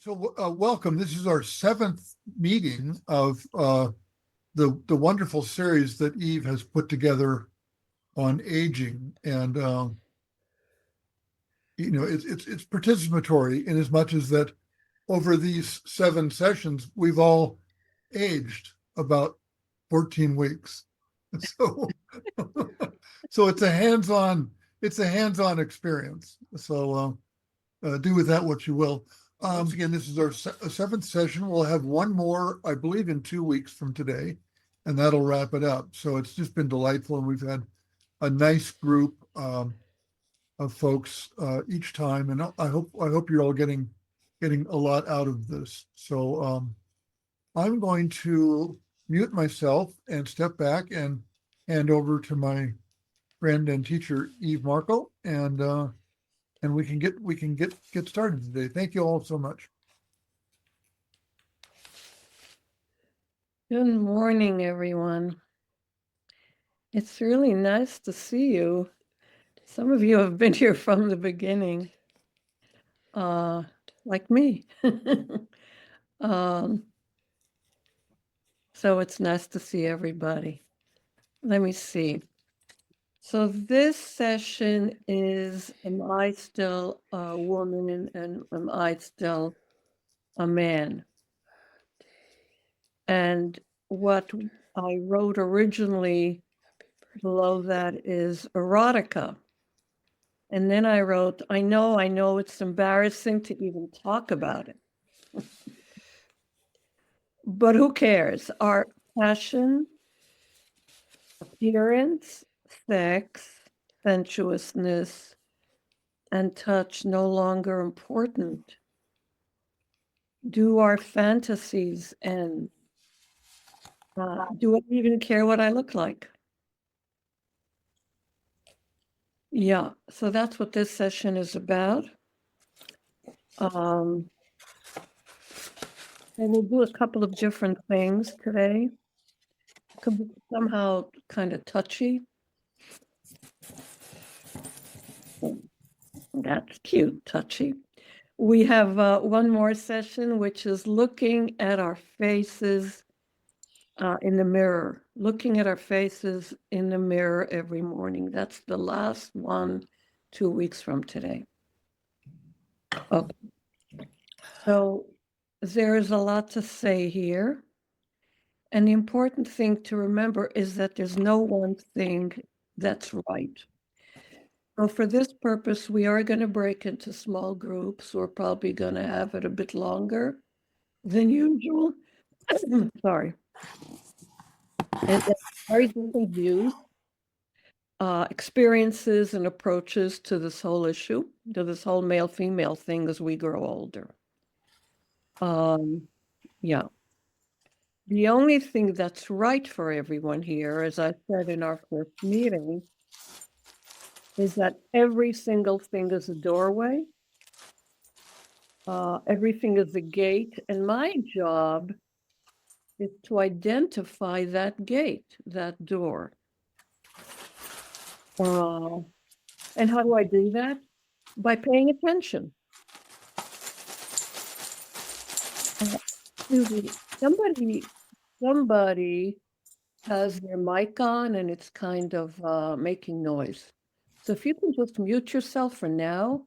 So welcome. This is our seventh meeting of the wonderful series that Eve has put together on aging, and it's participatory in as much as that over these seven sessions we've all aged about 14 weeks. So so it's a hands-on experience. So do with that what you will. Once again, this is our seventh session. We'll have one more, I believe, in 2 weeks from today, and that'll wrap it up. So it's just been delightful, and we've had a nice group of folks each time, and I hope you're all getting a lot out of this. So I'm going to mute myself and step back and hand over to my friend and teacher Eve Markle, and we can get started today. Thank you all so much. Good morning, everyone. It's really nice to see you. Some of you have been here from the beginning, like me. um, so it's nice to see everybody. Let me see. So this session is, am I still a woman and am I still a man? And what I wrote originally below that is erotica. And then I wrote, I know it's embarrassing to even talk about it. But who cares? Are passion, appearance, sex, sensuousness, and touch no longer important? Do our fantasies end? Do I even care what I look like? Yeah, so that's what this session is about. And we'll do a couple of different things today. Could be somehow kind of touchy. That's cute, touchy. We have one more session, which is looking at our faces in the mirror, looking at our faces in the mirror every morning. That's the last one, 2 weeks from today. Okay. So there is a lot to say here. And the important thing to remember is that there's no one thing that's right. So for this purpose, we are going to break into small groups. We're probably going to have it a bit longer than usual. Sorry. And very different views, experiences, and approaches to this whole issue, to this whole male-female thing as we grow older. Yeah. The only thing that's right for everyone here, as I said in our first meeting, is that every single thing is a doorway. Everything is a gate, and my job is to identify that gate, that door. And how do I do that? By paying attention. Somebody has their mic on and it's kind of making noise. So if you can just mute yourself for now,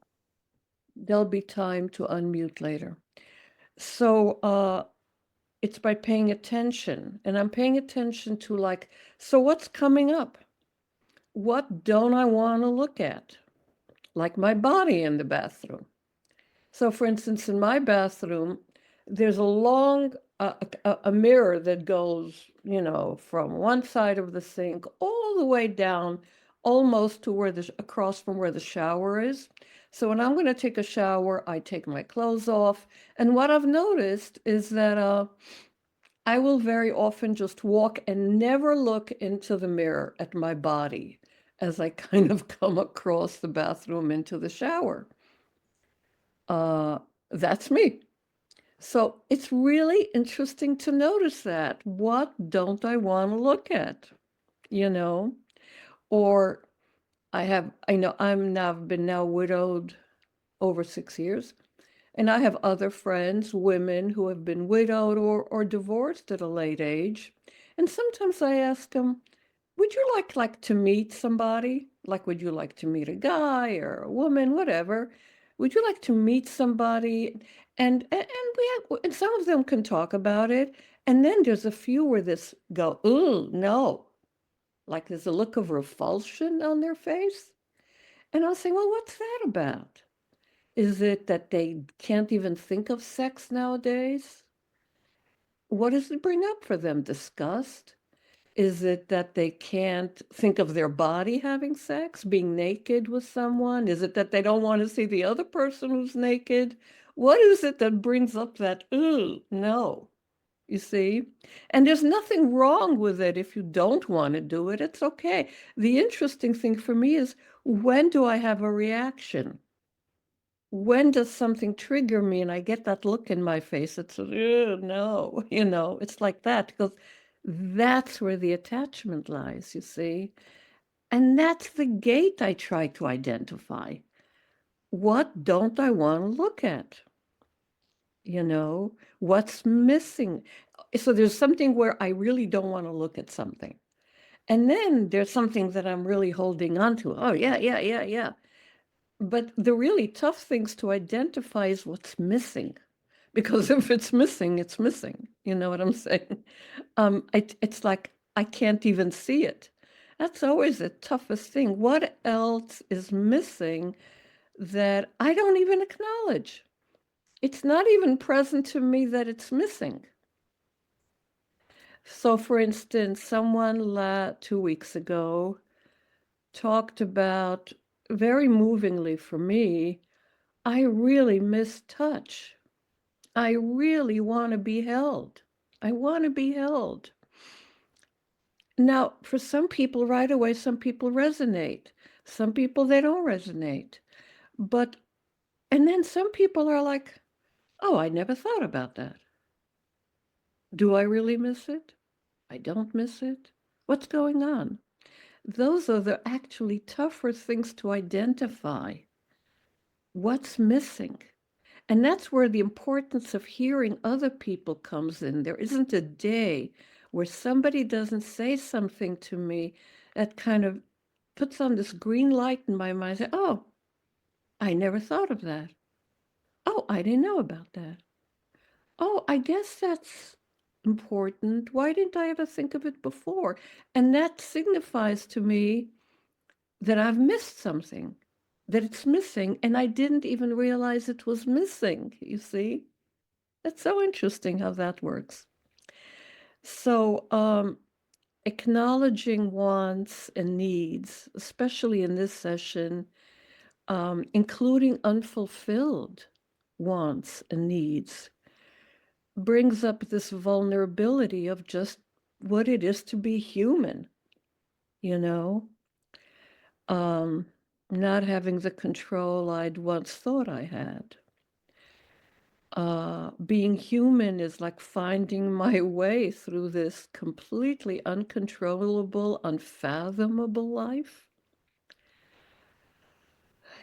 there'll be time to unmute later. So it's by paying attention, and I'm paying attention to like, so what's coming up? What don't I want to look at? Like my body in the bathroom. So for instance, in my bathroom, there's a long, a mirror that goes, from one side of the sink all the way down, almost to across from where the shower is. So when I'm going to take a shower, I take my clothes off. And what I've noticed is that I will very often just walk and never look into the mirror at my body as I kind of come across the bathroom into the shower. That's me. So it's really interesting to notice that. What don't I want to look at? Or I've been now widowed over 6 years. And I have other friends, women who have been widowed or divorced at a late age. And sometimes I ask them, would you like to meet somebody? Like, would you like to meet a guy or a woman, whatever? Would you like to meet somebody? And some of them can talk about it. And then there's a few where this go, ooh, no. Like there's a look of revulsion on their face. And I'll say, well, what's that about? Is it that they can't even think of sex nowadays? What does it bring up for them? Disgust? Is it that they can't think of their body having sex, being naked with someone? Is it that they don't want to see the other person who's naked? What is it that brings up that, ooh, no, you see? And there's nothing wrong with it if you don't want to do it. It's okay. The interesting thing for me is, when do I have a reaction? When does something trigger me and I get that look in my face? It's, no, it's like that, because that's where the attachment lies, you see. And that's the gate I try to identify. What don't I want to look at? What's missing? So there's something where I really don't want to look at something. And then there's something that I'm really holding on to. Oh, yeah, yeah, yeah, yeah. But the really tough things to identify is what's missing. Because if it's missing, it's missing. You know what I'm saying? It's like I can't even see it. That's always the toughest thing. What else is missing that I don't even acknowledge? It's not even present to me that it's missing. So, for instance, someone 2 weeks ago talked about, very movingly for me, I really miss touch. I really want to be held. I want to be held. Now, for some people, right away, some people resonate. Some people, they don't resonate. And then some people are like, oh, I never thought about that. Do I really miss it? I don't miss it. What's going on? Those are the actually tougher things to identify. What's missing? And that's where the importance of hearing other people comes in. There isn't a day where somebody doesn't say something to me that kind of puts on this green light in my mind. Say, oh, I never thought of that. Oh, I didn't know about that. Oh, I guess that's important. Why didn't I ever think of it before? And that signifies to me that I've missed something, that it's missing, and I didn't even realize it was missing, you see? That's so interesting how that works. So, acknowledging wants and needs, especially in this session, including unfulfilled wants and needs, brings up this vulnerability of just what it is to be human, you know? Um, Not having the control I'd once thought I had. Being human is like finding my way through this completely uncontrollable, unfathomable life,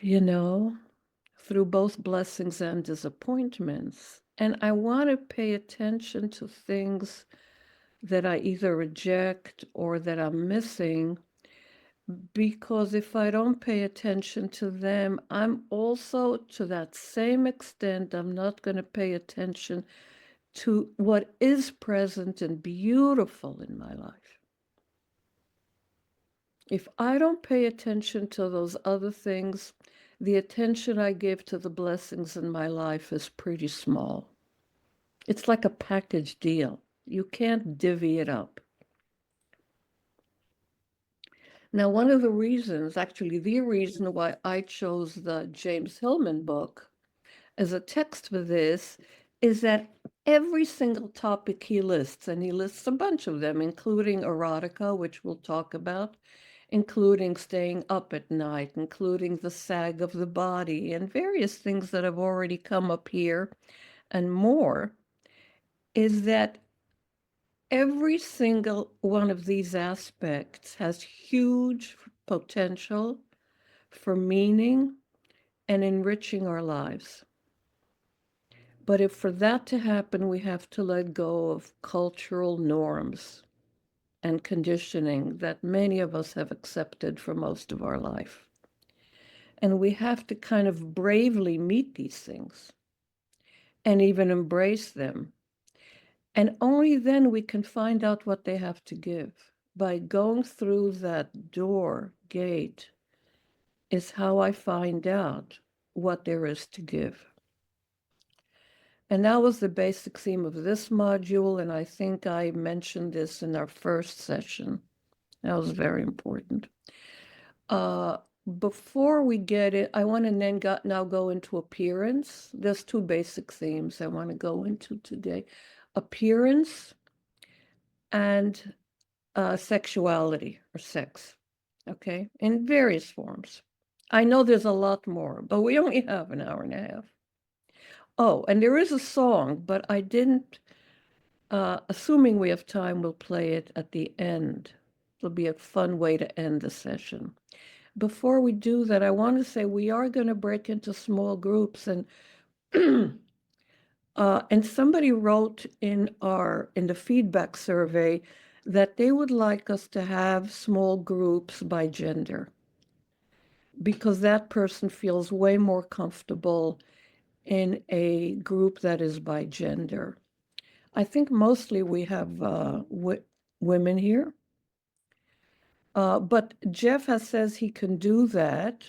through both blessings and disappointments. And I want to pay attention to things that I either reject or that I'm missing, because if I don't pay attention to them, I'm also, to that same extent, I'm not going to pay attention to what is present and beautiful in my life. If I don't pay attention to those other things, the attention I give to the blessings in my life is pretty small. It's like a package deal. You can't divvy it up. Now, one of the reasons, actually the reason why I chose the James Hillman book as a text for this, is that every single topic he lists, and he lists a bunch of them, including erotica, which we'll talk about, including staying up at night, including the sag of the body, and various things that have already come up here and more, is that every single one of these aspects has huge potential for meaning and enriching our lives. But if for that to happen, we have to let go of cultural norms and conditioning that many of us have accepted for most of our life. And we have to kind of bravely meet these things and even embrace them. And only then we can find out what they have to give. By going through that door, gate, is how I find out what there is to give. And that was the basic theme of this module, and I think I mentioned this in our first session. That was very important. Before we get it, I want to then now go into appearance. There's two basic themes I want to go into today. Appearance and sexuality or sex, okay, in various forms. I know there's a lot more, but we only have an hour and a half. Oh, and there is a song, but I didn't, assuming we have time, we'll play it at the end. It'll be a fun way to end the session. Before we do that, I want to say we are going to break into small groups, and and somebody wrote in the feedback survey that they would like us to have small groups by gender because that person feels way more comfortable in a group that is by gender. I think mostly we have women here, but Jeff says he can do that.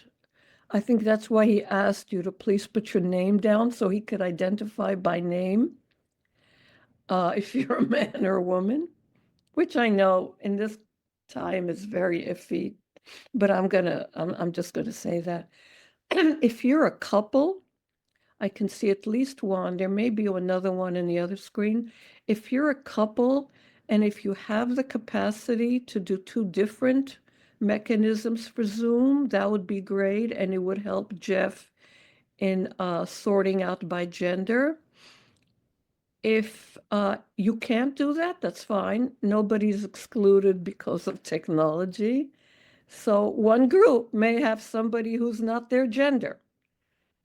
I think that's why he asked you to please put your name down so he could identify by name if you're a man or a woman, which I know in this time is very iffy, but I'm just gonna say that. If you're a couple, I can see at least one. There may be another one in the other screen. If you're a couple and if you have the capacity to do two different mechanisms for Zoom, that would be great. And it would help Jeff in sorting out by gender. If you can't do that, that's fine. Nobody's excluded because of technology. So one group may have somebody who's not their gender.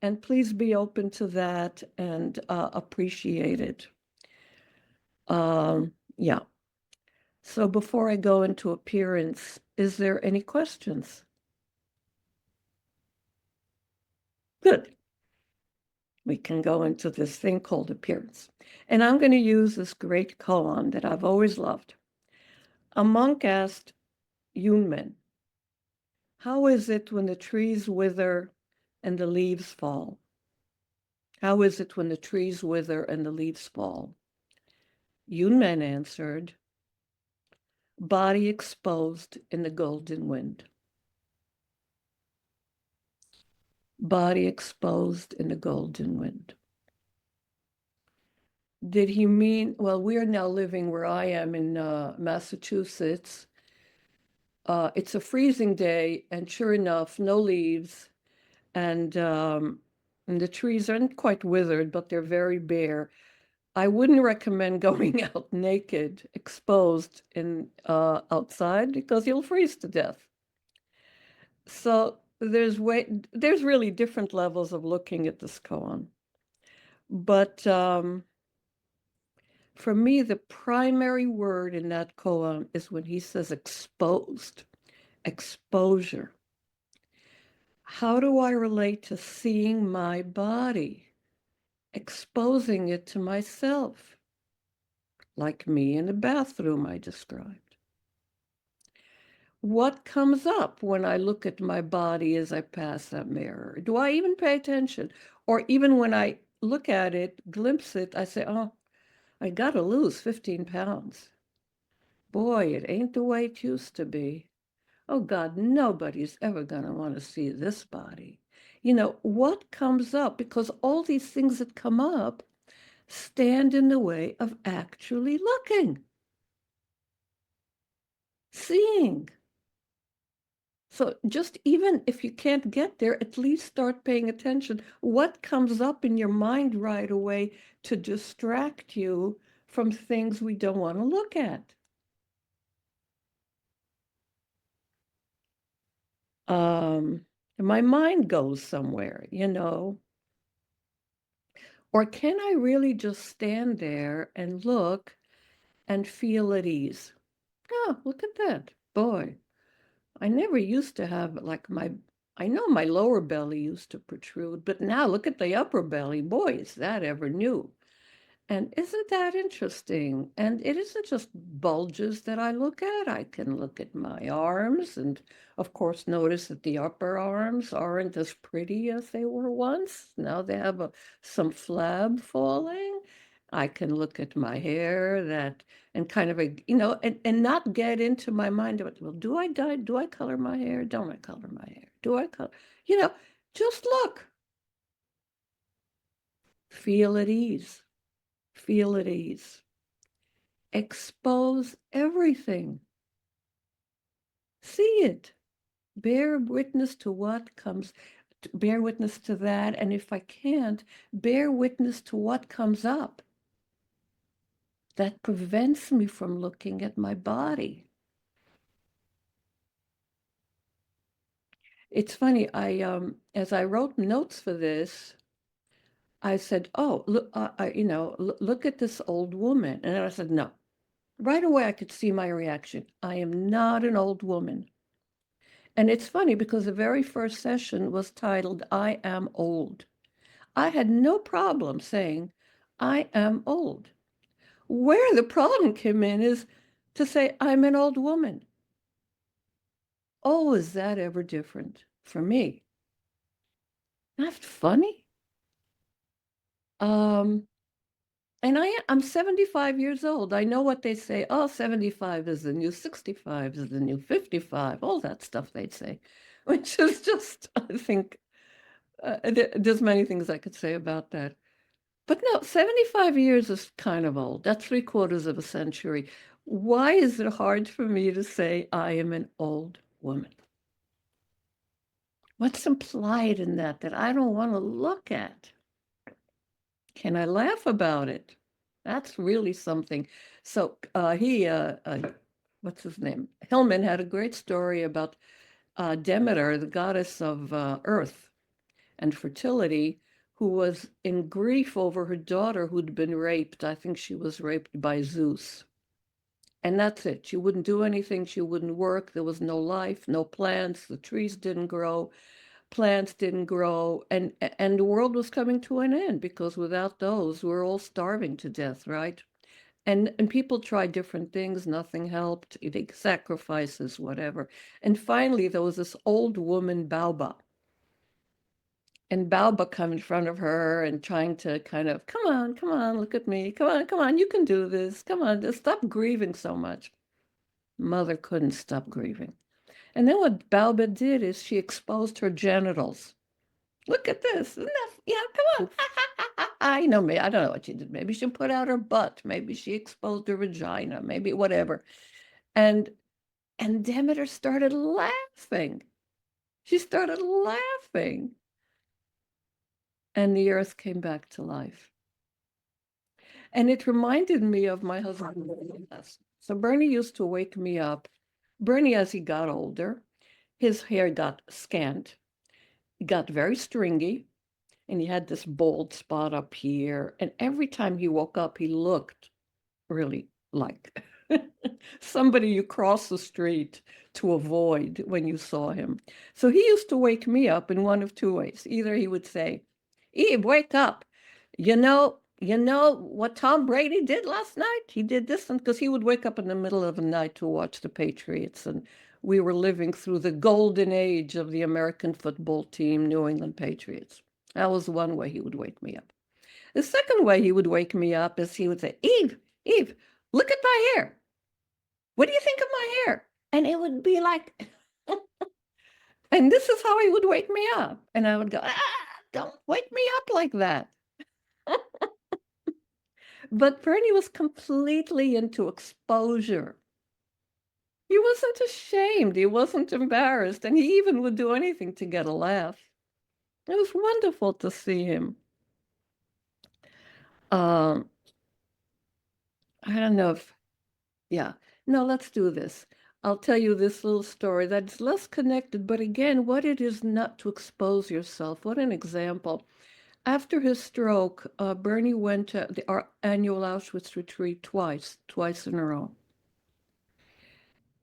And please be open to that and appreciate it. Yeah. So before I go into appearance, is there any questions? Good. We can go into this thing called appearance. And I'm going to use this great koan that I've always loved. A monk asked Yunmen, how is it when the trees wither and the leaves fall? How is it when the trees wither and the leaves fall? Yunmen answered, body exposed in the golden wind. Body exposed in the golden wind. Did he mean, well, we are now living where I am in Massachusetts. It's a freezing day, and sure enough, no leaves, and the trees aren't quite withered, but they're very bare. I wouldn't recommend going out naked, exposed in outside because you'll freeze to death. So there's really different levels of looking at this koan. But for me, the primary word in that koan is when he says exposed, exposure. How do I relate to seeing my body, exposing it to myself, like me in the bathroom I described? What comes up when I look at my body as I pass that mirror? Do I even pay attention? Or even when I look at it, glimpse it, I say, oh, I got to lose 15 pounds. Boy, it ain't the way it used to be. Oh God, nobody's ever going to want to see this body. You know, what comes up? Because all these things that come up stand in the way of actually looking, seeing. So just even if you can't get there, at least start paying attention. What comes up in your mind right away to distract you from things we don't want to look at? My mind goes somewhere, you know. Or can I really just stand there and look and feel at ease? Oh, look at that. Boy, I never used to have like I know my lower belly used to protrude, but now look at the upper belly. Boy, is that ever new. And isn't that interesting? And it isn't just bulges that I look at. I can look at my arms and, of course, notice that the upper arms aren't as pretty as they were once. Now they have some flab falling. I can look at my hair that and kind of and not get into my mind about, well, do I dye? Do I color my hair? Don't I color my hair? Do I color? You know, just look, feel at ease, feel at ease. Expose everything. See it. Bear witness to what comes, bear witness to that. And if I can't, bear witness to what comes up. That prevents me from looking at my body. It's funny, as I wrote notes for this, I said, oh, look, look at this old woman. And I said, no. Right away, I could see my reaction. I am not an old woman. And it's funny because the very first session was titled, I Am Old. I had no problem saying, I am old. Where the problem came in is to say, I'm an old woman. Oh, is that ever different for me? Not funny? And I'm 75 years old. I know what they say. Oh, 75 is the new 65, is the new 55, all that stuff they'd say, which is just, I think, there's many things I could say about that. But no, 75 years is kind of old. That's 3/4 of a century. Why is it hard for me to say I am an old woman? What's implied in that I don't want to look at? Can I laugh about it? That's really something. So what's his name? Hillman had a great story about Demeter, the goddess of earth and fertility, who was in grief over her daughter who'd been raped. I think she was raped by Zeus. And that's it. She wouldn't do anything. She wouldn't work. There was no life, no plants. The trees didn't grow. Plants didn't grow. And the world was coming to an end because without those, we're all starving to death, right? And people tried different things. Nothing helped. They sacrifices, whatever. And finally, there was this old woman, Bauba. And Bauba come in front of her and trying to kind of, come on, look at me. Come on, you can do this. Come on, just stop grieving so much. Mother couldn't stop grieving. And then what Bauba did is she exposed her genitals. Look at this. Isn't that, yeah, come on. I know me. I don't know what she did. Maybe she put out her butt. Maybe she exposed her vagina. Maybe whatever. And Demeter started laughing. She started laughing. And the earth came back to life. And it reminded me of my husband. So Bernie used to wake me up. Bernie, as he got older, his hair got scant, it got very stringy, and he had this bald spot up here. And every time he woke up, he looked really like somebody you cross the street to avoid when you saw him. So he used to wake me up in one of two ways. Either he would say, Eve, wake up. You know what Tom Brady did last night? He did this, and because he would wake up in the middle of the night to watch the Patriots, and we were living through the golden age of the American football team, New England Patriots. That was one way he would wake me up. The second way he would wake me up is he would say, Eve, look at my hair. What do you think of my hair? And it would be like, and this is how he would wake me up. And I would go, don't wake me up like that. But Bernie was completely into exposure. He wasn't ashamed. He wasn't embarrassed. And he even would do anything to get a laugh. It was wonderful to see him. Um, I don't know if, yeah. No, let's do this. I'll tell you this little story that's less connected, but again, what it is not to expose yourself. What an example. After his stroke, Bernie went to our annual Auschwitz retreat twice in a row.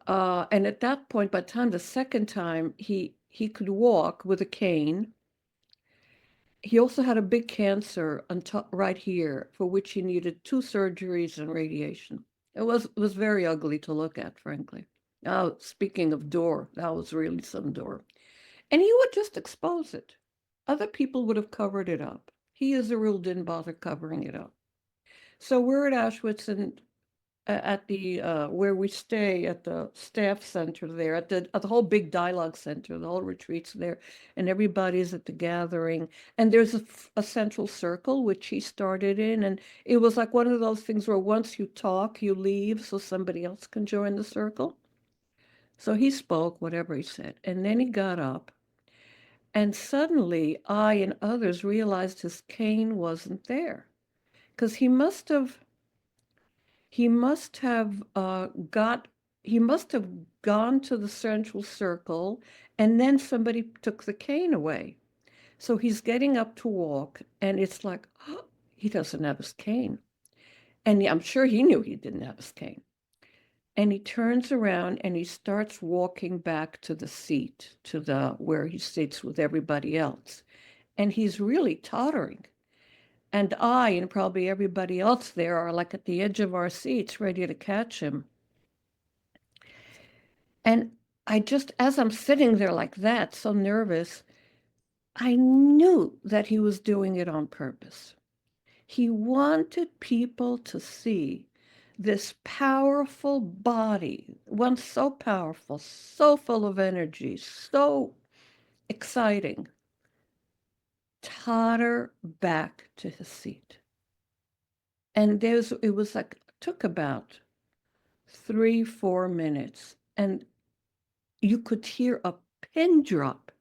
And at that point, by the time the second time, he could walk with a cane. He also had a big cancer on top, right here, for which he needed 2 surgeries and radiation. It was very ugly to look at, frankly. Now, speaking of door, that was really some door. And he would just expose it. Other people would have covered it up. He, as a rule, didn't bother covering it up. So we're at Auschwitz, and at the where we stay at the staff center there, at the whole big dialogue center, the whole retreat's there, and everybody's at the gathering. And there's a central circle which he started in, and it was like one of those things where once you talk, you leave so somebody else can join the circle. So he spoke whatever he said, and then he got up, and suddenly I and others realized his cane wasn't there, because he must have he must have gone to the central circle, and then somebody took the cane away. So he's getting up to walk, and it's like, oh, he doesn't have his cane. And I'm sure he knew he didn't have his cane. And he turns around and he starts walking back to the seat, to the where he sits with everybody else. And he's really tottering. And I and probably everybody else there are like at the edge of our seats, ready to catch him. And I just, as I'm sitting there like that, so nervous, I knew that he was doing it on purpose. He wanted people to see this powerful body, one so powerful, so full of energy, so exciting, totter back to his seat. And it was like, took about 3-4 minutes, and you could hear a pin drop.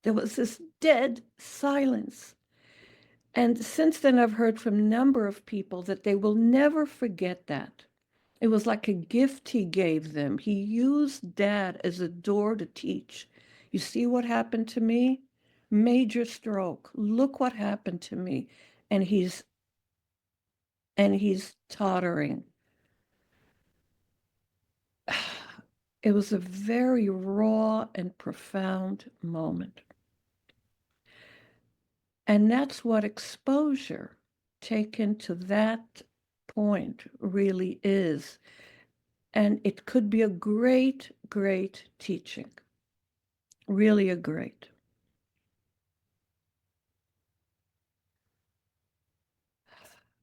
There was this dead silence. And since then, I've heard from a number of people that they will never forget that. It was like a gift he gave them. He used that as a door to teach. You see what happened to me? Major stroke. Look what happened to me. And he's tottering. It was a very raw and profound moment. And that's what exposure taken to that point really is. And it could be a great, great teaching. Really a great.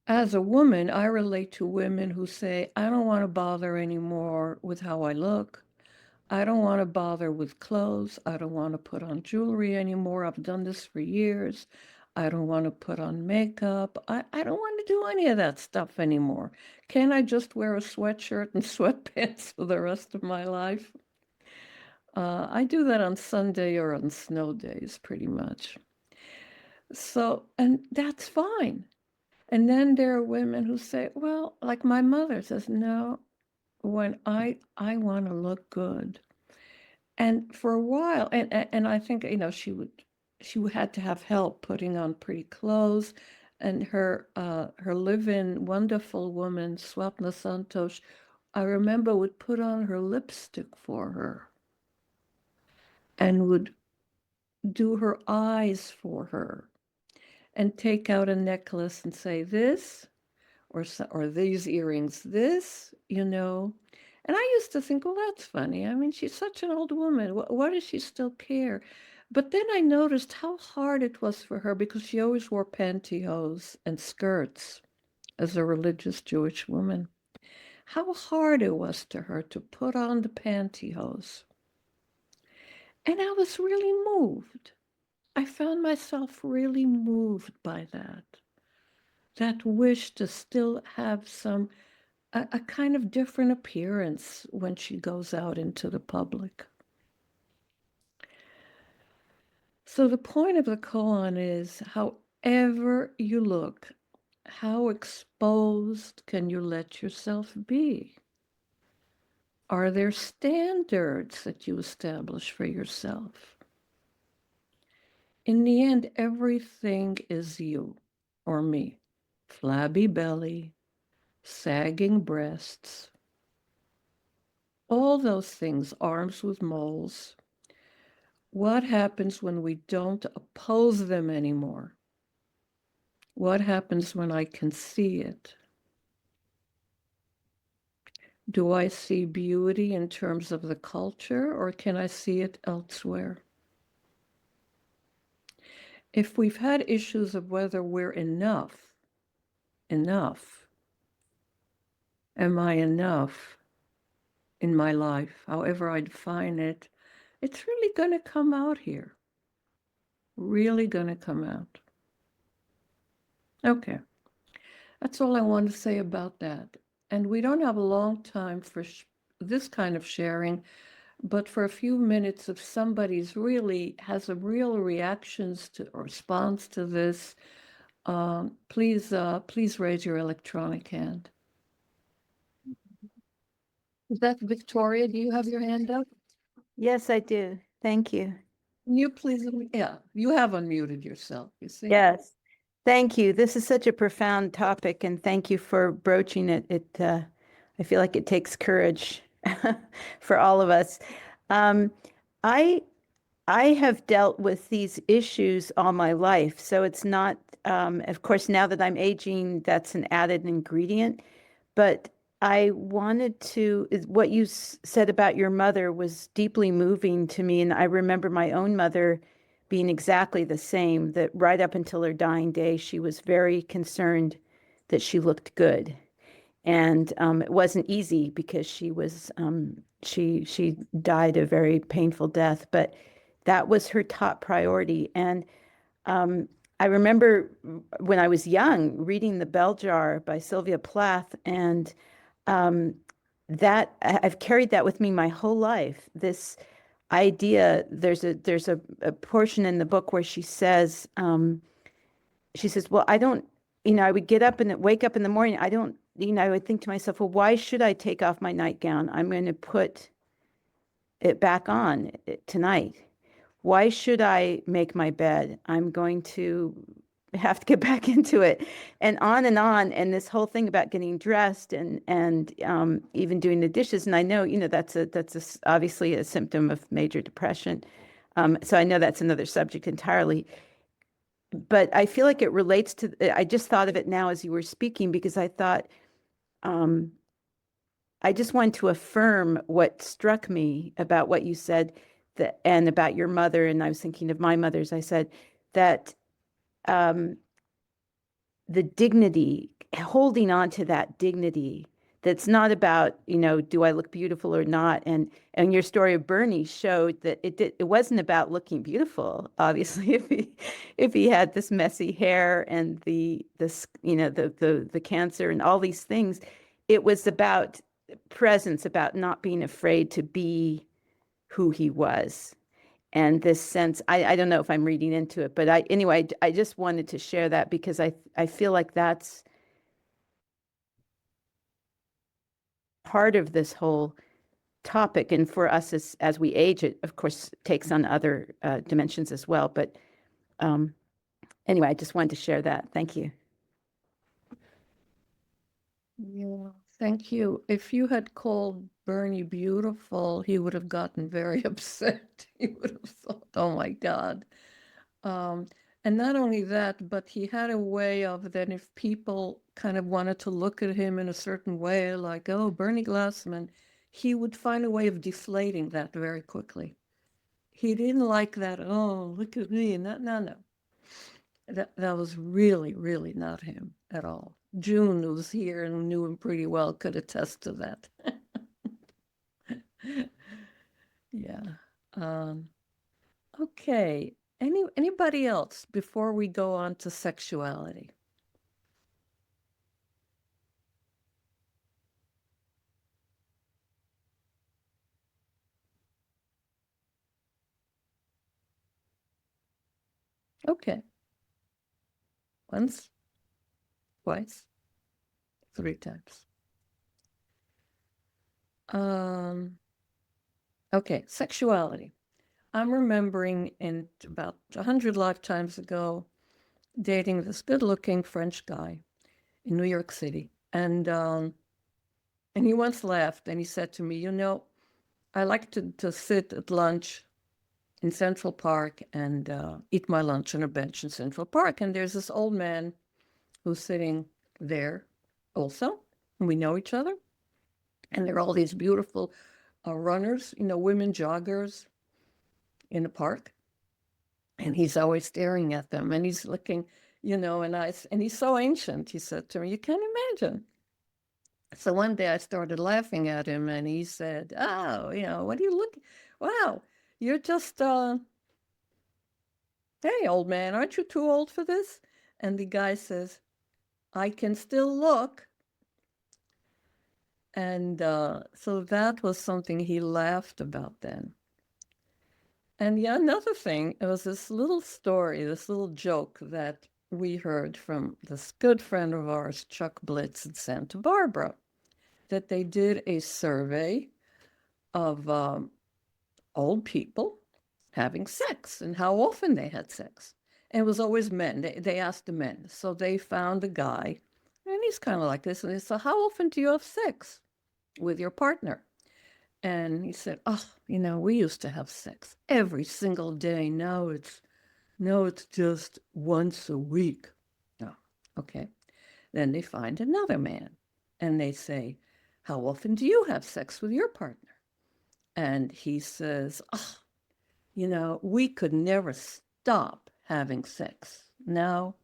As a woman, I relate to women who say, I don't want to bother anymore with how I look. I don't want to bother with clothes. I don't want to put on jewelry anymore. I've done this for years. I don't want to put on makeup. I don't want to do any of that stuff anymore. Can I just wear a sweatshirt and sweatpants for the rest of my life? I do that on Sunday or on snow days, pretty much. So, and that's fine. And then there are women who say, well, like my mother says, no, when I want to look good. And for a while, and I think, she had to have help putting on pretty clothes. And her live-in wonderful woman, Swapna Santosh, I remember would put on her lipstick for her and would do her eyes for her and take out a necklace and say this or these earrings this. And I used to think, well, that's funny. I mean, she's such an old woman. Why does she still care? But then I noticed how hard it was for her because she always wore pantyhose and skirts as a religious Jewish woman. How hard it was to her to put on the pantyhose. And I was really moved. I found myself really moved by that wish to still have a kind of different appearance when she goes out into the public. So the point of the koan is, however you look, how exposed can you let yourself be? Are there standards that you establish for yourself? In the end, everything is you or me. Flabby belly, sagging breasts, all those things, arms with moles. What happens when we don't oppose them anymore? What happens when I can see it? Do I see beauty in terms of the culture, or can I see it elsewhere? If we've had issues of whether we're enough, am I enough in my life, however I define it, it's really going to come out here. Really going to come out. Okay. That's all I want to say about that. And we don't have a long time for this kind of sharing, but for a few minutes, if somebody's really has a real reactions to or response to this, please raise your electronic hand. Is that Victoria? Do you have your hand up? Yes, I do. Thank you. Can you please, yeah, you have unmuted yourself, you see? Yes. Thank you. This is such a profound topic, and thank you for broaching it. I feel like it takes courage for all of us. Um, I I have dealt with these issues all my life, so it's not. Of course, now that I'm aging, that's an added ingredient. But I wanted to. What you said about your mother was deeply moving to me, and I remember my own mother being exactly the same, that right up until her dying day, she was very concerned that she looked good. And it wasn't easy because she died a very painful death, but that was her top priority. And I remember when I was young reading The Bell Jar by Sylvia Plath, and that I've carried that with me my whole life. This idea, there's a portion in the book where she says, well, I don't, I would get up and wake up in the morning. I don't, I would think to myself, well, why should I take off my nightgown? I'm going to put it back on tonight. Why should I make my bed? I'm going to have to get back into it, and on and on. And this whole thing about getting dressed and even doing the dishes. And I know, that's obviously a symptom of major depression. So I know that's another subject entirely. But I feel like it relates to, I just thought of it now as you were speaking, because I thought, I just wanted to affirm what struck me about what you said, and about your mother. And I was thinking of my mother's. I said that the dignity, holding on to that dignity, that's not about, do I look beautiful or not? And your story of Bernie showed that it wasn't about looking beautiful. Obviously, if he had this messy hair and the cancer and all these things, it was about presence, about not being afraid to be who he was. And this sense, I don't know if I'm reading into it, but anyway, I just wanted to share that because I feel like that's part of this whole topic. And for us as we age, it of course takes on other dimensions as well. But anyway, I just wanted to share that. Thank you. Yeah, thank you. If you had called Bernie beautiful, he would have gotten very upset. He would have thought, oh my God. Um, and not only that, but he had a way of then if people kind of wanted to look at him in a certain way, like, oh, Bernie Glassman, he would find a way of deflating that very quickly. He didn't like that, oh, look at me. No. That was really, really not him at all. June, who was here and knew him pretty well, could attest to that. Yeah. Okay. Anybody else before we go on to sexuality? Okay. Once, twice, three times. Okay, sexuality. I'm remembering in about 100 lifetimes ago, dating this good-looking French guy in New York City. And he once laughed and he said to me, I like to sit at lunch in Central Park and eat my lunch on a bench in Central Park. And there's this old man who's sitting there also, and we know each other. And there are all these beautiful runners, women joggers in the park. And he's always staring at them and he's looking, and he's so ancient, he said to me, you can't imagine. So one day I started laughing at him and he said, oh, what are you looking? Wow, you're just, hey, old man, aren't you too old for this? And the guy says, I can still look. And so that was something he laughed about then. And yeah, another thing, it was this little story, this little joke that we heard from this good friend of ours, Chuck Blitz in Santa Barbara, that they did a survey of old people having sex and how often they had sex. And it was always men. They asked the men. So they found a guy, and he's kind of like this. And they said, how often do you have sex with your partner? And he said, oh, we used to have sex every single day. Now it's just once a week. Oh, okay. Then they find another man and they say, how often do you have sex with your partner? And he says, oh, we could never stop having sex. Now,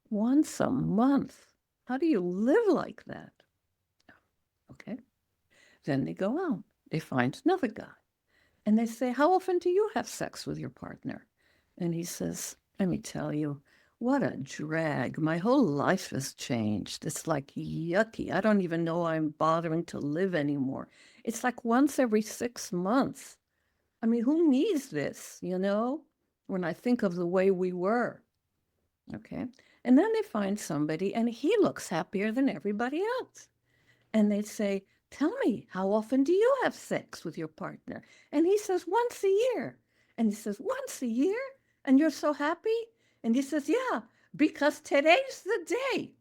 once a month. How do you live like that? Okay. Then they go out. They find another guy. And they say, how often do you have sex with your partner? And he says, let me tell you, what a drag. My whole life has changed. It's like yucky. I don't even know I'm bothering to live anymore. It's like once every 6 months. I mean, who needs this, when I think of the way we were? Okay. And then they find somebody and he looks happier than everybody else. And they say, tell me, how often do you have sex with your partner? And he says, once a year. And he says, once a year? And you're so happy? And he says, yeah, because today's the day.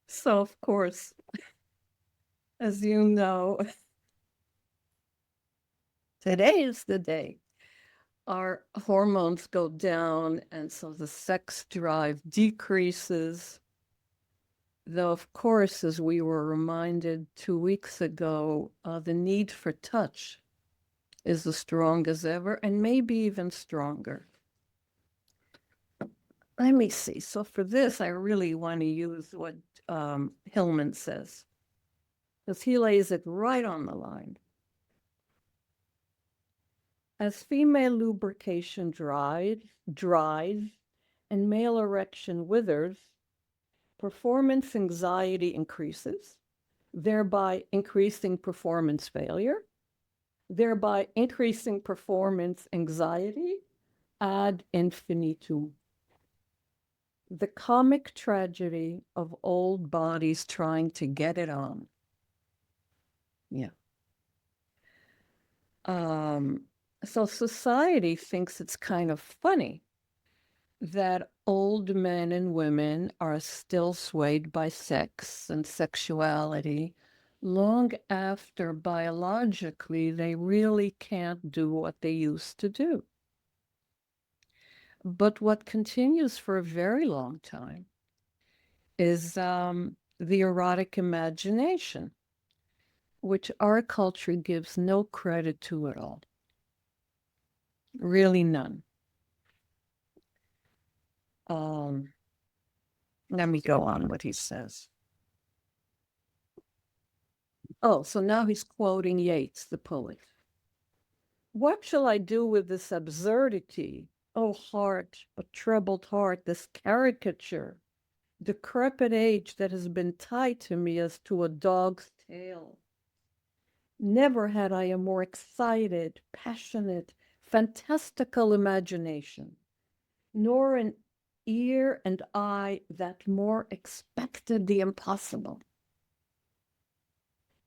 So of course, as you know, today is the day. Our hormones go down, and so the sex drive decreases. Though, of course, as we were reminded 2 weeks ago, the need for touch is as strong as ever, and maybe even stronger. Let me see. So for this, I really want to use what Hillman says, because he lays it right on the line. As female lubrication dries, and male erection withers, performance anxiety increases, thereby increasing performance failure, thereby increasing performance anxiety ad infinitum. The comic tragedy of old bodies trying to get it on. Yeah. So society thinks it's kind of funny that old men and women are still swayed by sex and sexuality long after biologically they really can't do what they used to do. But what continues for a very long time is the erotic imagination, which our culture gives no credit to at all. Really none. Let me go on what he says. Oh, so now he's quoting Yeats, the poet. What shall I do with this absurdity? Oh, heart, a troubled heart, this caricature, decrepit age that has been tied to me as to a dog's tail. Never had I a more excited, passionate, fantastical imagination, nor an ear and eye that more expected the impossible.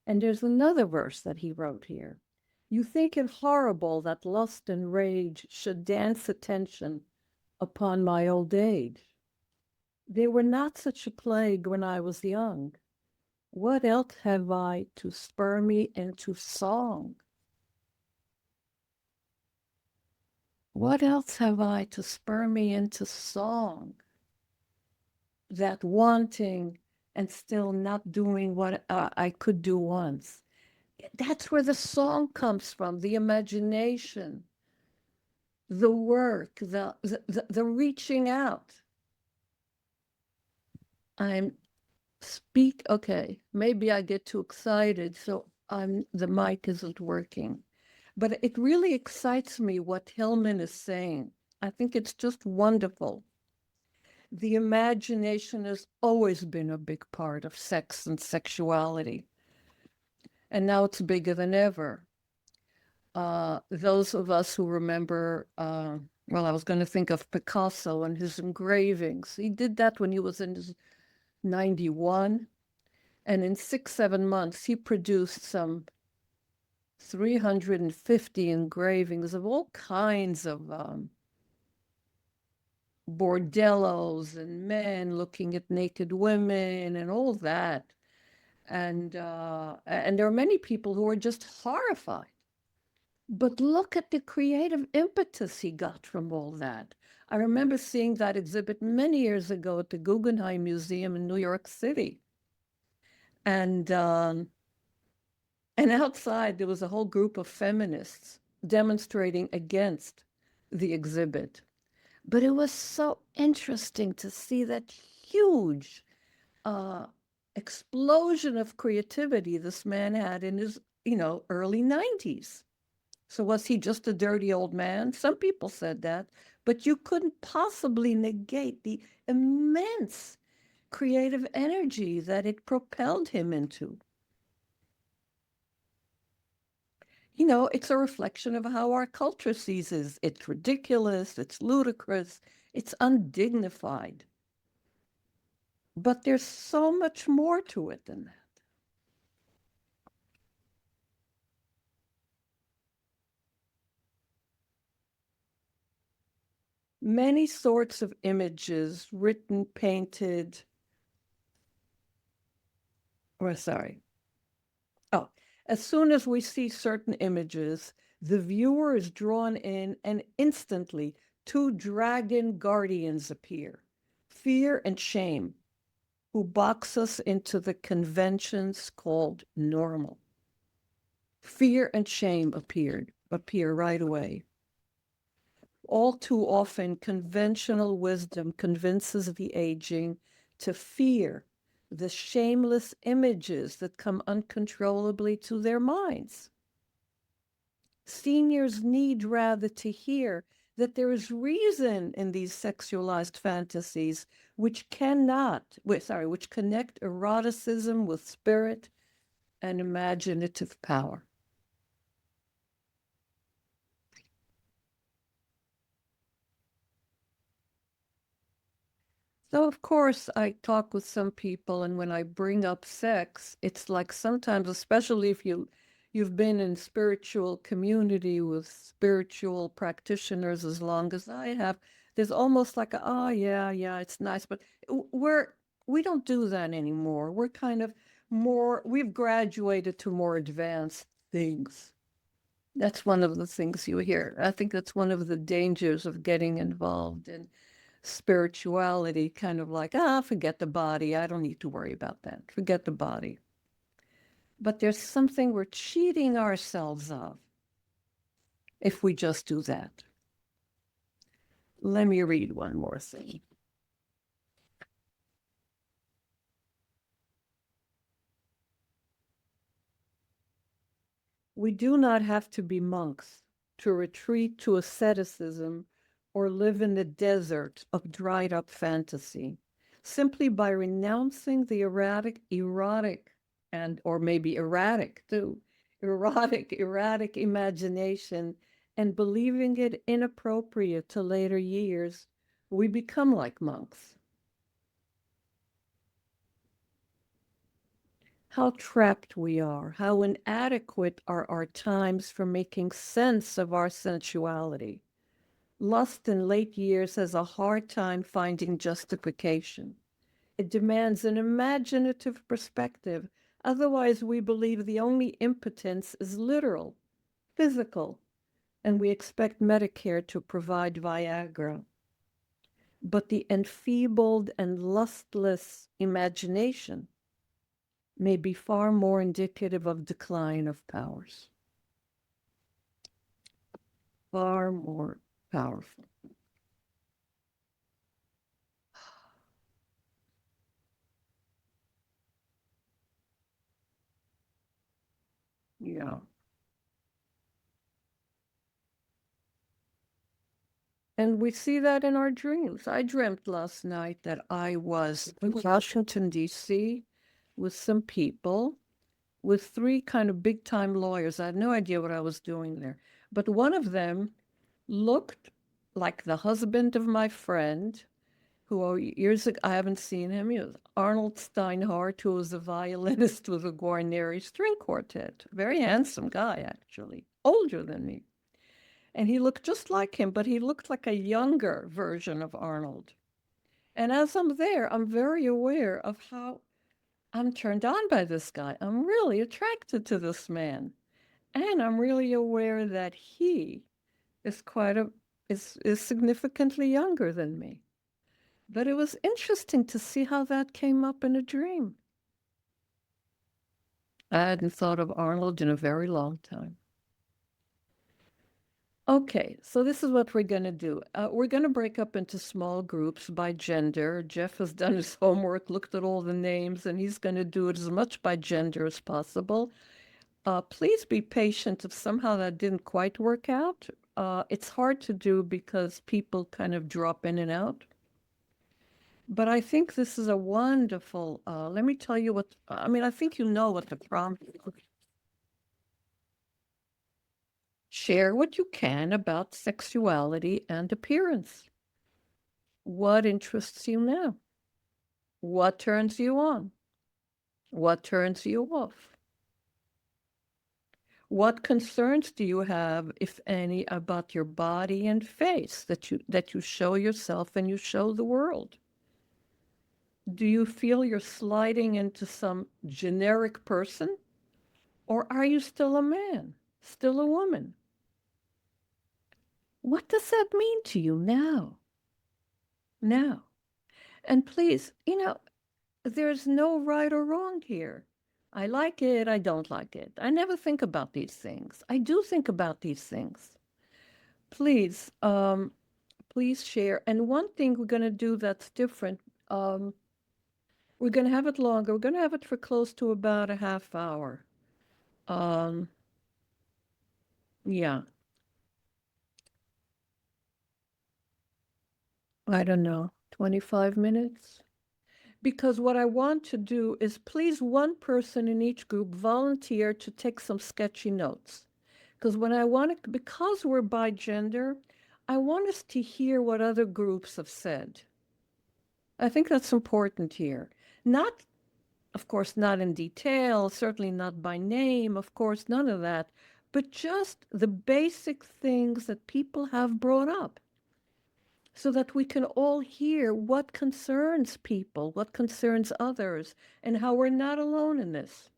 And there's another verse that he wrote here. You think it horrible that lust and rage should dance attention upon my old age. They were not such a plague when I was young. What else have I to spur me into song? What else have I to spur me into song? That wanting and still not doing what I could do once. That's where the song comes from, the imagination, the work, the reaching out. Okay, maybe I get too excited, so the mic isn't working. But it really excites me what Hillman is saying. I think it's just wonderful. The imagination has always been a big part of sex and sexuality, and now it's bigger than ever. Those of us who remember, well, I was going to think of Picasso and his engravings. He did that when he was in his 91, and in 6-7 months, he produced some 350 engravings of all kinds of bordellos and men looking at naked women and all that. And there are many people who are just horrified. But look at the creative impetus he got from all that. I remember seeing that exhibit many years ago at the Guggenheim Museum in New York City. And outside, there was a whole group of feminists demonstrating against the exhibit. But it was so interesting to see that huge explosion of creativity this man had in his, early 90s. So was he just a dirty old man? Some people said that, but you couldn't possibly negate the immense creative energy that it propelled him into. It's a reflection of how our culture sees it. It's ridiculous, it's ludicrous, it's undignified. But there's so much more to it than that. Many sorts of images, written, painted, as soon as we see certain images, the viewer is drawn in and instantly 2 dragon guardians appear, fear and shame, who box us into the conventions called normal. Fear and shame appear right away. All too often, conventional wisdom convinces the aging to fear the shameless images that come uncontrollably to their minds. Seniors need rather to hear that there is reason in these sexualized fantasies which connect eroticism with spirit and imaginative power. So, of course, I talk with some people, and when I bring up sex, it's like sometimes, especially if you've been in spiritual community with spiritual practitioners as long as I have, there's almost like oh yeah, it's nice, but we don't do that anymore. We're kind of we've graduated to more advanced things. That's one of the things you hear. I think that's one of the dangers of getting involved in spirituality, kind of like, forget the body. I don't need to worry about that. Forget the body. But there's something we're cheating ourselves of if we just do that. Let me read one more thing. We do not have to be monks to retreat to asceticism or live in the desert of dried up fantasy. Simply by renouncing the erotic, and or maybe erratic too, erratic imagination and believing it inappropriate to later years, We become like monks. How trapped we are, how inadequate are our times for making sense of our sensuality. Lust in late years has a hard time finding justification. It demands an imaginative perspective. Otherwise, we believe the only impotence is literal, physical, and we expect Medicare to provide Viagra. But the enfeebled and lustless imagination may be far more indicative of decline of powers. Far more powerful. Yeah. And we see that in our dreams. I dreamt last night that I was in Washington, D.C. with some people, with three kind of big time lawyers. I had no idea what I was doing there. But one of them looked like the husband of my friend, who years ago, I haven't seen him. He was Arnold Steinhardt, who was a violinist with a Guarneri string quartet. Very handsome guy, actually, older than me. And he looked just like him, but he looked like a younger version of Arnold. And as I'm there, I'm very aware of how I'm turned on by this guy. I'm really attracted to this man. And I'm really aware that he is is significantly younger than me. But it was interesting to see how that came up in a dream. I hadn't thought of Arnold in a very long time. Okay, so this is what we're going to do. We're going to break up into small groups by gender. Jeff has done his homework, looked at all the names, and he's going to do it as much by gender as possible. Please be patient if somehow that didn't quite work out. It's hard to do because people kind of drop in and out. But I think this is a wonderful, let me tell you what, I mean, I think you know what the prompt is. Share what you can about sexuality and appearance. What interests you now? What turns you on? What turns you off? What concerns do you have, if any, about your body and face that you show yourself and you show the world? Do you feel you're sliding into some generic person? Or are you still a man, still a woman? What does that mean to you now? Now. And please, there's no right or wrong here. I like it, I don't like it. I never think about these things. I do think about these things. Please, please share. And one thing we're going to do that's different, we're going to have it longer. We're going to have it for close to about a half hour. Yeah, I don't know, 25 minutes? Because what I want to do is please one person in each group volunteer to take some sketchy notes. Because because we're by gender, I want us to hear what other groups have said. I think that's important here. Not, of course, not in detail, certainly not by name, of course, none of that, but just the basic things that people have brought up, so that we can all hear what concerns people, what concerns others, and how we're not alone in this.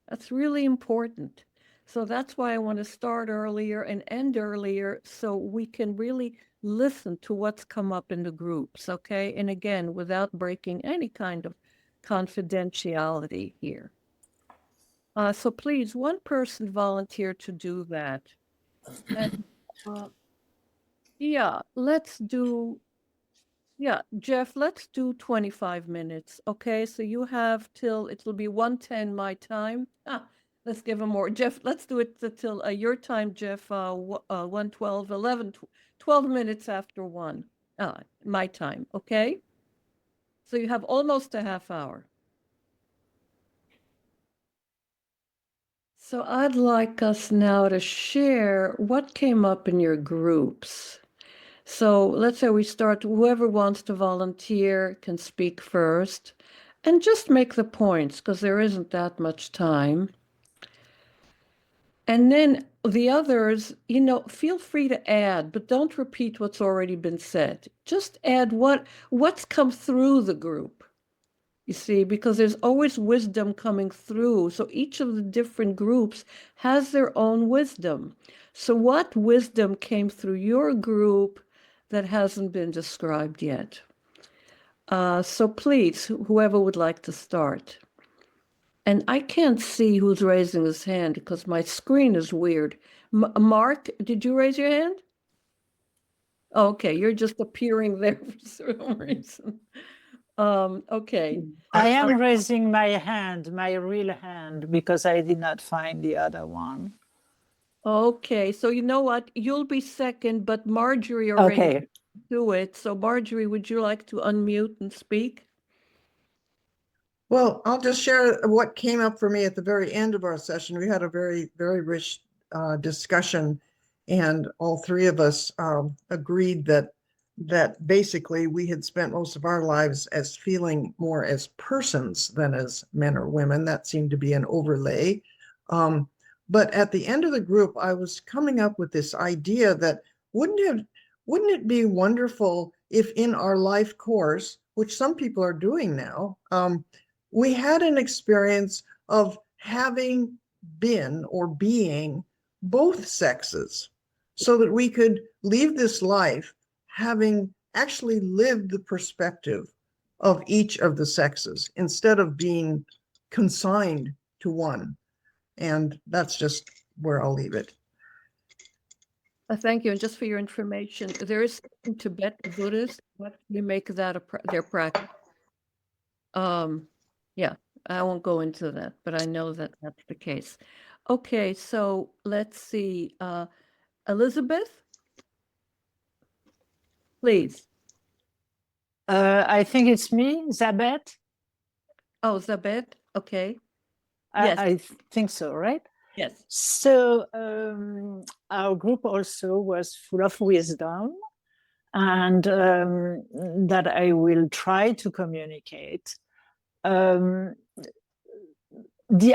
That's really important. So that's why I want to start earlier and end earlier so we can really listen to what's come up in the groups, okay? And again, without breaking any kind of confidentiality here. So please, one person volunteer to do that. And yeah, Jeff, let's do 25 minutes, okay? So you have till, it'll be 1:10 my time. Let's give him more. Jeff, let's do it till your time, Jeff, 1:12, 12 minutes after 1, my time, okay? So you have almost a half hour. So I'd like us now to share what came up in your groups. So let's say we start, whoever wants to volunteer can speak first and just make the points because there isn't that much time. And then the others, feel free to add, but don't repeat what's already been said. Just add what's come through the group. You see, because there's always wisdom coming through. So each of the different groups has their own wisdom. So what wisdom came through your group that hasn't been described yet? So please, whoever would like to start. And I can't see who's raising his hand because my screen is weird. Mark, did you raise your hand? Okay, you're just appearing there for some reason. Okay. I am raising my hand, my real hand, because I did not find the other one. Okay, so you know what? You'll be second, but Marjorie already Okay. do it. So Marjorie, would you like to unmute and speak? Well, I'll just share what came up for me at the very end of our session. We had a very, very rich discussion, and all three of us agreed that basically we had spent most of our lives as feeling more as persons than as men or women. That seemed to be an overlay. But at the end of the group, I was coming up with this idea that wouldn't it be wonderful if in our life course, which some people are doing now, we had an experience of having been or being both sexes so that we could leave this life having actually lived the perspective of each of the sexes instead of being consigned to one. And that's just where I'll leave it. Thank you. And just for your information, there is some Tibetan Buddhists who actually make that their practice. Yeah, I won't go into that, but I know that that's the case. Okay, so let's see. Elizabeth, please. I think it's me, Zabet. Oh, Zabet. Okay. Yes. I think so, right? Yes. So our group also was full of wisdom, and that I will try to communicate. The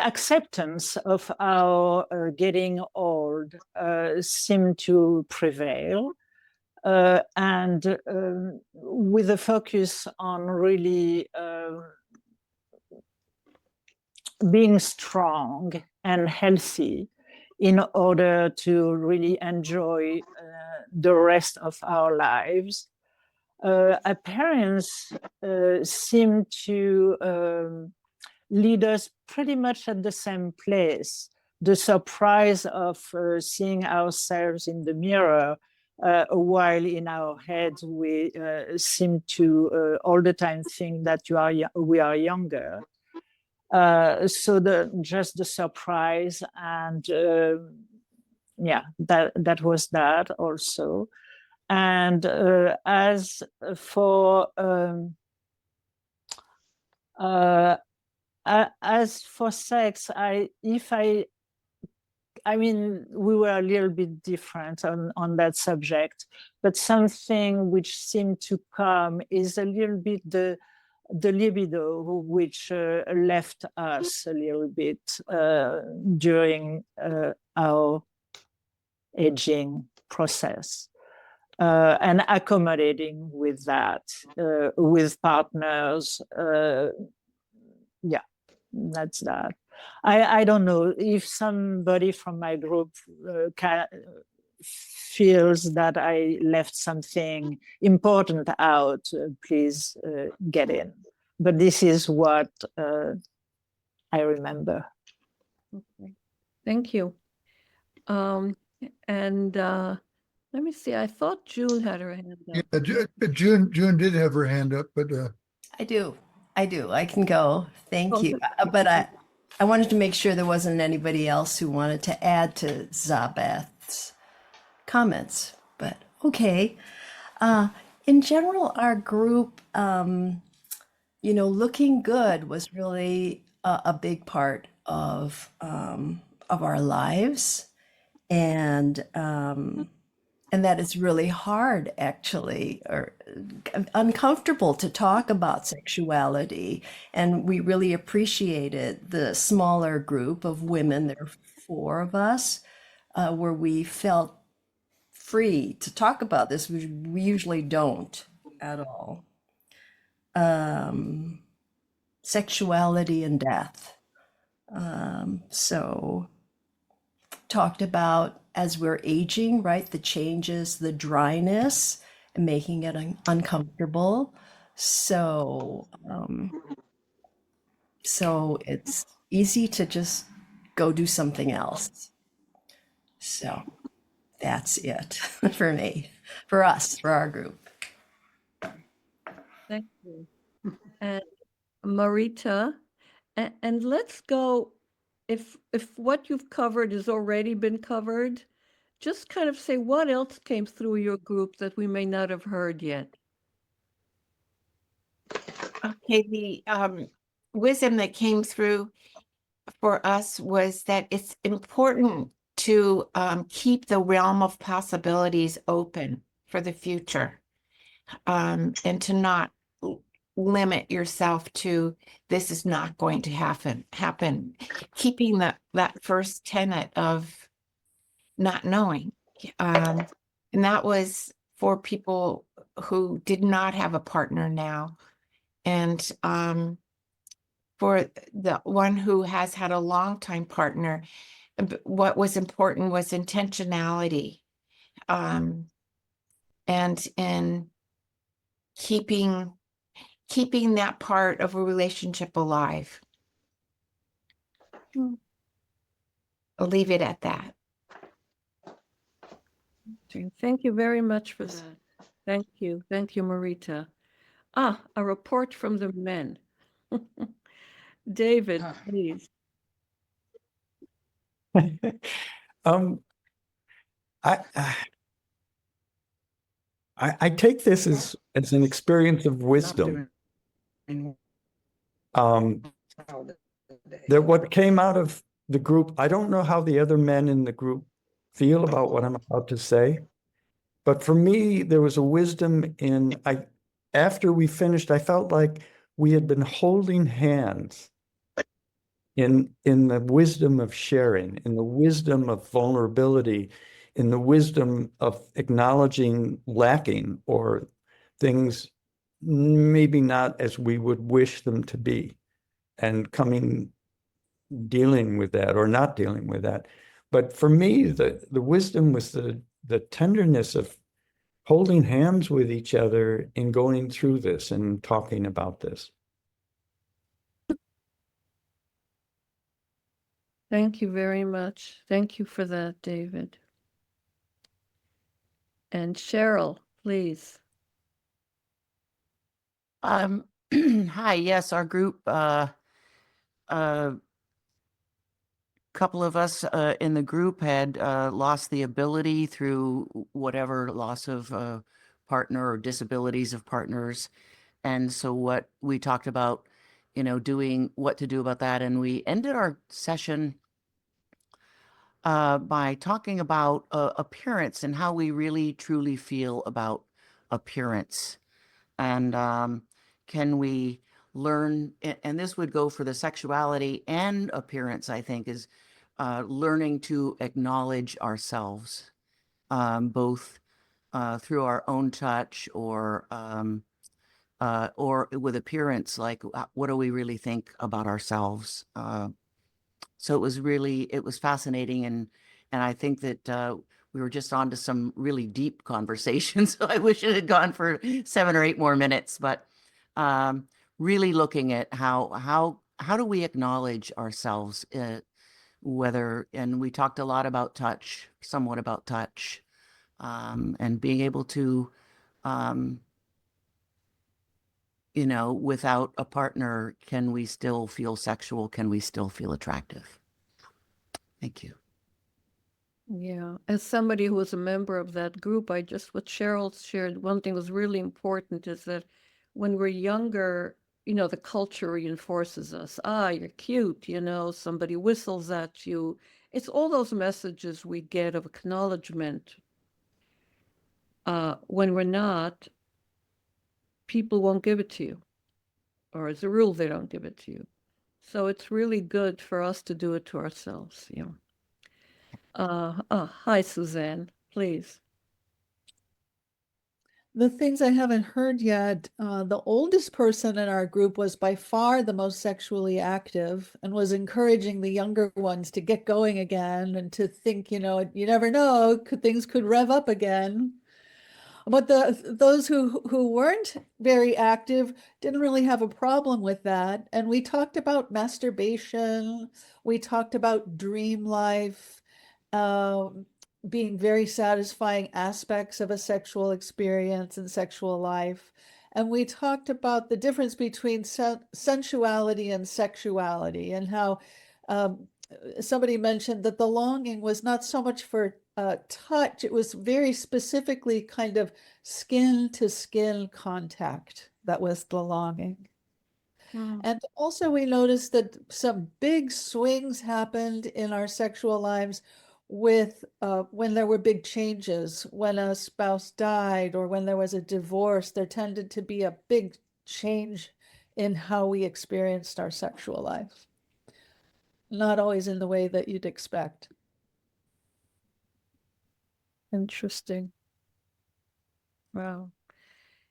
acceptance of our getting old seemed to prevail, and with a focus on really being strong and healthy in order to really enjoy the rest of our lives. Our parents seem to lead us pretty much at the same place. The surprise of seeing ourselves in the mirror, while in our heads we seem to all the time think that we are younger. So just the surprise, and yeah, that was that also. And as for sex, I mean, we were a little bit different on that subject, but something which seemed to come is a little bit the libido, which left us a little bit during our aging process, and accommodating with that, with partners. Yeah, that's that. I don't know if somebody from my group feels that I left something important out, please get in. But this is what I remember. Okay. Thank you. And let me see. I thought June had her hand up. Yeah, June did have her hand up, but I do. I can go. Thank Oh, you. But I wanted to make sure there wasn't anybody else who wanted to add to Zabeth's comments. But okay. In general, our group, looking good was really a big part of our lives, and and that it's really hard, actually, or uncomfortable to talk about sexuality. And we really appreciated the smaller group of women, there are 4 of us, where we felt free to talk about this, which we usually don't at all. Sexuality and death. So talked about as we're aging, right? The changes, the dryness, and making it uncomfortable. So, so it's easy to just go do something else. So that's it for me, for us, for our group. Thank you. And Marita, and let's go, if what you've covered has already been covered, just kind of say what else came through your group that we may not have heard yet. Okay, the wisdom that came through for us was that it's important to keep the realm of possibilities open for the future, and to not limit yourself to this is not going to happen. Keeping that first tenet of not knowing, and that was for people who did not have a partner now, and for the one who has had a long-time partner, what was important was intentionality, and in keeping that part of a relationship alive. I'll leave it at that. Thank you very much for that. Thank you, Marita. A report from the men. David, please. I I take this as an experience of wisdom. That what came out of the group, I don't know how the other men in the group feel about what I'm about to say, but for me, there was a wisdom in, after we finished, I felt like we had been holding hands in the wisdom of sharing, in the wisdom of vulnerability, in the wisdom of acknowledging lacking or things maybe not as we would wish them to be, and dealing with that or not dealing with that. But for me, the wisdom was the tenderness of holding hands with each other in going through this and talking about this. Thank you very much. Thank you for that, David. And Cheryl, please. Hi, yes, our group, couple of us in the group had lost the ability through whatever loss of partner or disabilities of partners. And so what we talked about, doing what to do about that. And we ended our session by talking about appearance and how we really truly feel about appearance. And can we learn, and this would go for the sexuality and appearance, I think, is learning to acknowledge ourselves, both through our own touch or with appearance, like what do we really think about ourselves? So it was fascinating, and I think that we were just on to some really deep conversations. So I wish it had gone for 7 or 8 more minutes, but really looking at how do we acknowledge ourselves, and we talked a lot about touch, somewhat about touch, and being able to, without a partner, can we still feel sexual? Can we still feel attractive? Thank you. Yeah, as somebody who was a member of that group, what Cheryl shared, one thing was really important is that when we're younger, the culture reinforces us. You're cute, somebody whistles at you. It's all those messages we get of acknowledgement. When we're not, people won't give it to you, or as a rule, they don't give it to you. So it's really good for us to do it to ourselves. Hi, Suzanne, please. The things I haven't heard yet, the oldest person in our group was by far the most sexually active and was encouraging the younger ones to get going again and to think, you never know, things could rev up again. But those who weren't very active didn't really have a problem with that. And we talked about masturbation, we talked about dream life, um, being very satisfying aspects of a sexual experience and sexual life. And we talked about the difference between sensuality and sexuality, and how somebody mentioned that the longing was not so much for touch, it was very specifically kind of skin to skin contact that was the longing. And also we noticed that some big swings happened in our sexual lives with when there were big changes, when a spouse died or when there was a divorce, there tended to be a big change in how we experienced our sexual life. Not always in the way that you'd expect. Interesting. Wow.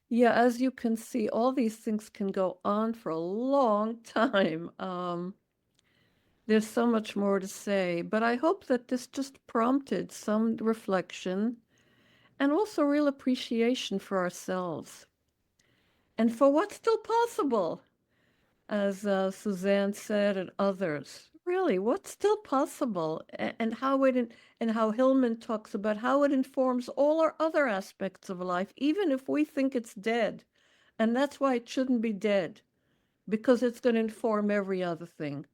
Yeah, as you can see, all these things can go on for a long time. There's so much more to say, but I hope that this just prompted some reflection and also real appreciation for ourselves and for what's still possible, as Suzanne said, and others. Really, what's still possible, and how and how Hillman talks about how it informs all our other aspects of life, even if we think it's dead. And that's why it shouldn't be dead, because it's going to inform every other thing.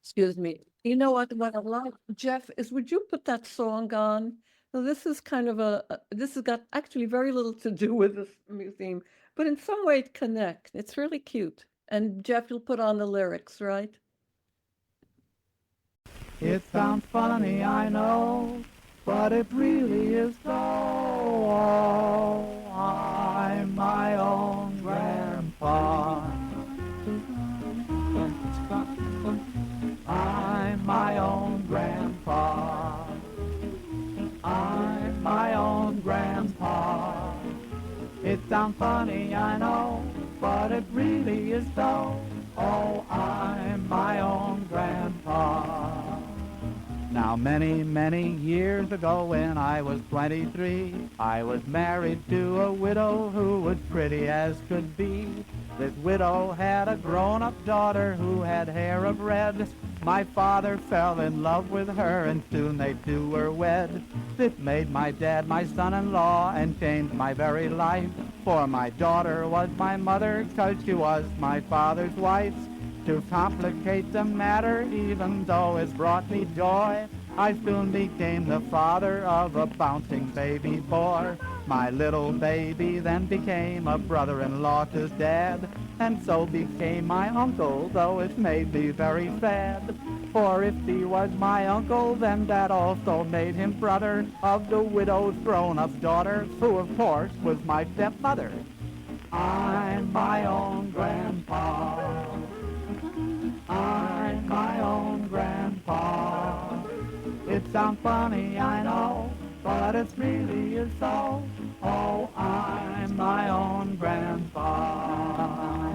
Excuse me. You know what I like, Jeff, is would you put that song on? So this is kind of this has got actually very little to do with this theme, but in some way it connects. It's really cute. And Jeff, you'll put on the lyrics, right? It sounds funny, I know, but it really is so. I'm my own grandpa. I'm my own grandpa. I'm my own grandpa. It sounds funny, I know, but it really is so. Oh, I'm my own grandpa. Now many, many years ago when I was 23, I was married to a widow who was pretty as could be. This widow had a grown-up daughter who had hair of red. My father fell in love with her and soon they two were wed. This made my dad my son-in-law and changed my very life. For my daughter was my mother 'cause she was my father's wife. To complicate the matter, even though it brought me joy, I soon became the father of a bouncing baby boy. My little baby then became a brother-in-law to Dad, and so became my uncle, though it made me very sad. For if he was my uncle, then that also made him brother of the widow's grown-up daughter, who of course was my stepmother. I'm my own grandpa. I'm my own grandpa. It sounds funny, I know, but it really is so. Oh, I'm my own grandpa.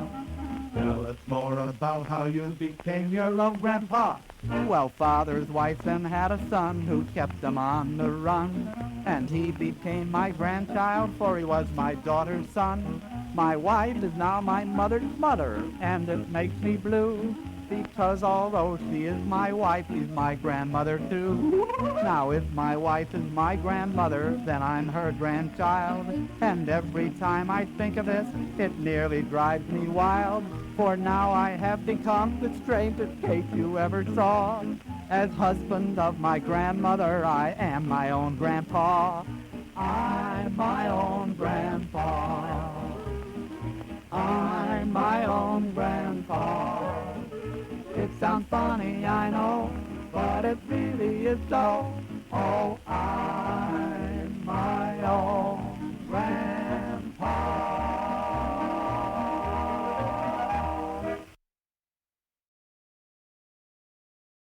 Tell us more about how you became your own grandpa. Well, father's wife then had a son who kept him on the run, and he became my grandchild, for he was my daughter's son. My wife is now my mother's mother, and it makes me blue, because although she is my wife, she's my grandmother too. Now if my wife is my grandmother, then I'm her grandchild, and every time I think of this, it nearly drives me wild, for now I have become the strangest case you ever saw. As husband of my grandmother, I am my own grandpa. I'm my own grandpa. I'm my own grandpa. It sounds funny, I know, but it really is so. Oh, I'm my own grandpa.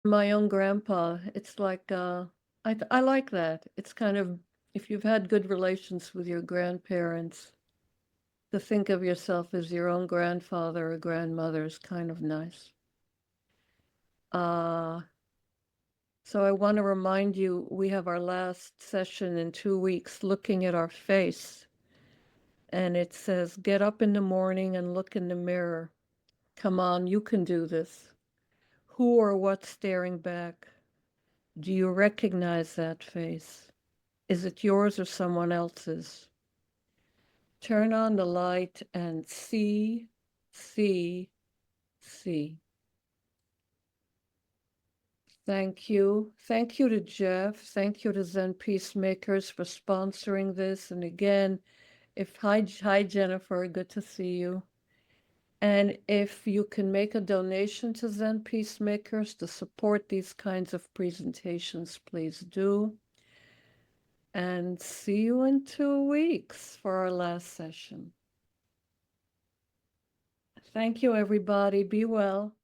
My own grandpa. It's like I like that. It's kind of, if you've had good relations with your grandparents, to think of yourself as your own grandfather or grandmother is kind of nice. So I want to remind you, we have our last session in 2 weeks looking at our face. And it says, get up in the morning and look in the mirror. Come on, you can do this. Who or what's staring back? Do you recognize that face? Is it yours or someone else's? Turn on the light and see, see, see. Thank you. Thank you to Jeff. Thank you to Zen Peacemakers for sponsoring this. And again, hi Jennifer, good to see you. And if you can make a donation to Zen Peacemakers to support these kinds of presentations, please do. And see you in 2 weeks for our last session. Thank you, everybody. Be well.